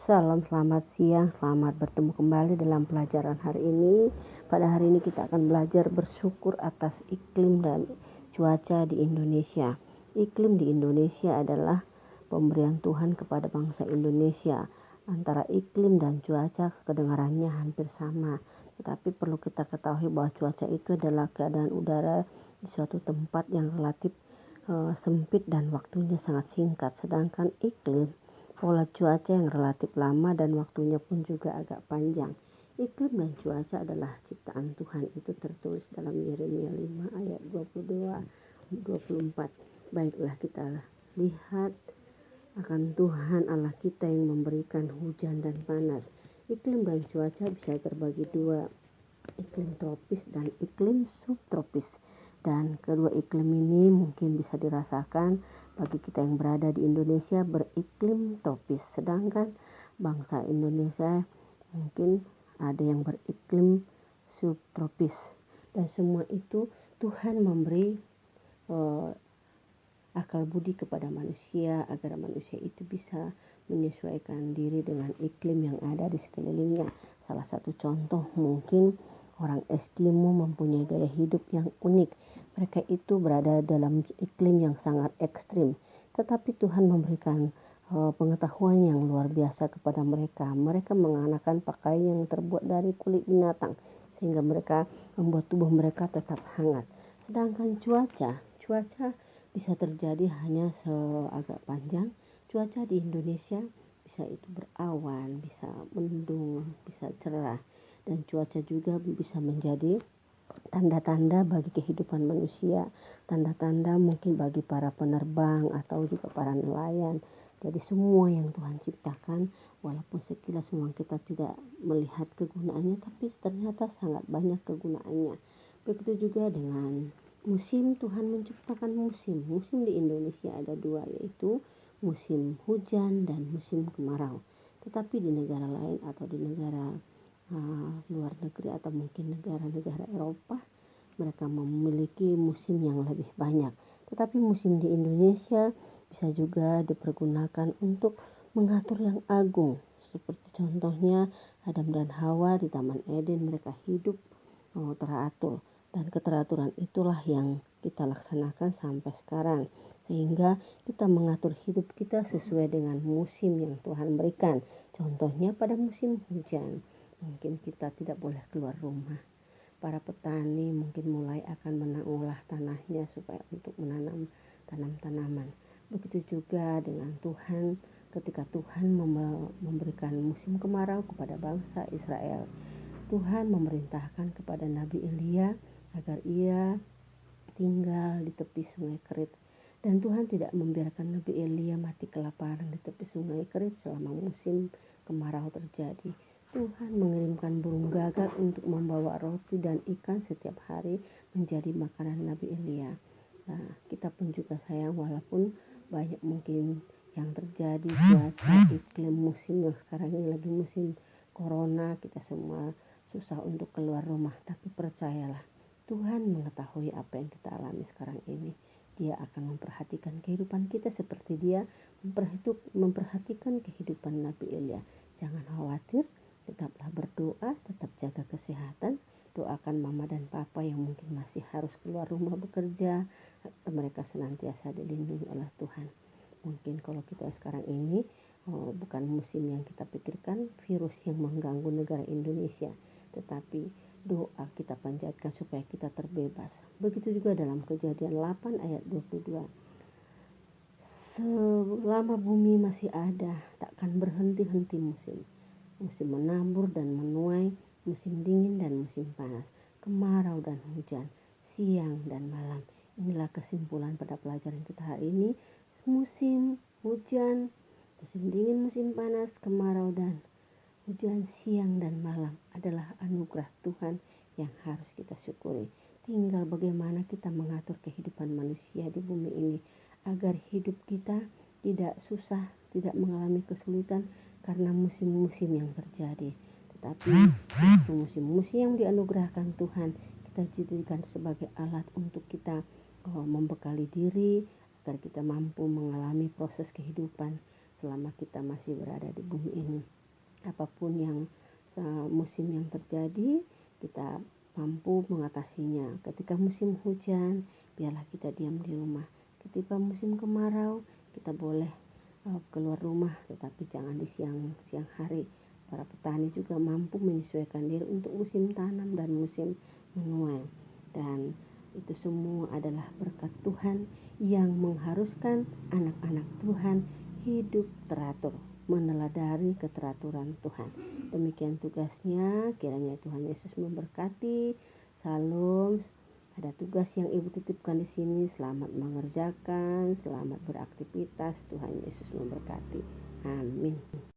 Salam, selamat siang, selamat bertemu kembali dalam pelajaran hari ini. Pada hari ini kita akan belajar bersyukur atas iklim dan cuaca di Indonesia. Iklim di Indonesia adalah pemberian Tuhan kepada bangsa Indonesia. Antara iklim dan cuaca kedengarannya hampir sama. Tetapi perlu kita ketahui bahwa cuaca itu adalah keadaan udara di suatu tempat yang relatif sempit dan waktunya sangat singkat. Sedangkan iklim pola cuaca yang relatif lama dan waktunya pun juga agak panjang. Iklim dan cuaca adalah ciptaan Tuhan, itu tertulis dalam Yeremia 5 ayat 22-24. Baiklah kita lihat akan Tuhan Allah kita yang memberikan hujan dan panas. Iklim dan cuaca bisa terbagi dua, iklim tropis dan iklim subtropis. Dan kedua iklim ini mungkin bisa dirasakan bagi kita yang berada di Indonesia beriklim tropis, sedangkan bangsa Indonesia mungkin ada yang beriklim subtropis. Dan semua itu Tuhan memberi akal budi kepada manusia agar manusia itu bisa menyesuaikan diri dengan iklim yang ada di sekelilingnya. Salah satu contoh mungkin orang Eskimo mempunyai gaya hidup yang unik. Mereka itu berada dalam iklim yang sangat ekstrim, tetapi Tuhan memberikan pengetahuan yang luar biasa kepada mereka. Mereka mengenakan pakaian yang terbuat dari kulit binatang sehingga mereka membuat tubuh mereka tetap hangat. Sedangkan cuaca bisa terjadi hanya agak panjang. Cuaca di Indonesia bisa itu berawan, bisa mendung, bisa cerah, dan cuaca juga bisa menjadi tanda-tanda bagi kehidupan manusia, tanda-tanda mungkin bagi para penerbang atau juga para nelayan. Jadi semua yang Tuhan ciptakan, walaupun sekilas memang kita tidak melihat kegunaannya, tapi ternyata sangat banyak kegunaannya. Begitu juga dengan musim. Tuhan menciptakan musim. Musim di Indonesia ada dua, yaitu musim hujan dan musim kemarau. Tetapi di negara lain atau di negara luar negeri atau mungkin negara-negara Eropa, mereka memiliki musim yang lebih banyak. Tetapi musim di Indonesia bisa juga dipergunakan untuk mengatur yang agung. Seperti contohnya Adam dan Hawa di Taman Eden, mereka hidup teratur. Dan keteraturan itulah yang kita laksanakan sampai sekarang. Sehingga kita mengatur hidup kita sesuai dengan musim yang Tuhan berikan. Contohnya pada musim hujan, mungkin kita tidak boleh keluar rumah. Para petani mungkin mulai akan mengolah tanahnya supaya untuk menanam tanam-tanaman. Begitu juga dengan Tuhan, ketika Tuhan memberikan musim kemarau kepada bangsa Israel. Tuhan memerintahkan kepada Nabi Elia agar ia tinggal di tepi sungai Kerit. Dan Tuhan tidak membiarkan Nabi Elia mati kelaparan di tepi sungai Kerit selama musim kemarau terjadi. Tuhan mengirimkan burung gagak untuk membawa roti dan ikan setiap hari menjadi makanan Nabi Elia. Nah, kita pun juga sayang walaupun banyak mungkin yang terjadi cuaca iklim musim yang sekarang ini lagi musim corona, kita semua susah untuk keluar rumah. Tapi percayalah, Tuhan mengetahui apa yang kita alami sekarang ini. Dia akan memperhatikan kehidupan kita seperti dia memperhatikan kehidupan Nabi Elia. Jangan khawatir, tetaplah berdoa, tetap jaga kesehatan. Doakan mama dan papa yang mungkin masih harus keluar rumah bekerja, mereka senantiasa dilindungi oleh Tuhan. Mungkin kalau kita sekarang ini bukan musim yang kita pikirkan, virus yang mengganggu negara Indonesia, tetapi doa kita panjatkan supaya kita terbebas. Begitu juga dalam Kejadian 8 ayat 22. Selama bumi masih ada, takkan berhenti-henti musim. Musim menabur dan menuai, musim dingin dan musim panas, kemarau dan hujan, siang dan malam. Inilah kesimpulan pada pelajaran kita hari ini. Musim hujan, musim dingin, musim panas, kemarau dan hujan, siang dan malam adalah anugerah Tuhan yang harus kita syukuri. Tinggal bagaimana kita mengatur kehidupan manusia di bumi ini agar hidup kita tidak susah, tidak mengalami kesulitan karena musim-musim yang terjadi. Tetapi musim-musim yang dianugerahkan Tuhan kita jadikan sebagai alat untuk kita membekali diri agar kita mampu mengalami proses kehidupan selama kita masih berada di bumi ini. Apapun yang musim yang terjadi, kita mampu mengatasinya. Ketika musim hujan, biarlah kita diam di rumah. Ketika musim kemarau, kita boleh keluar rumah, tetapi jangan di siang hari. Para petani juga mampu menyesuaikan diri untuk musim tanam dan musim menuai. Dan itu semua adalah berkat Tuhan yang mengharuskan anak-anak Tuhan hidup teratur, meneladani keteraturan Tuhan. Demikian tugasnya, kiranya Tuhan Yesus memberkati. Salam. Ada tugas yang Ibu titipkan di sini. Selamat mengerjakan, selamat beraktivitas. Tuhan Yesus memberkati. Amin.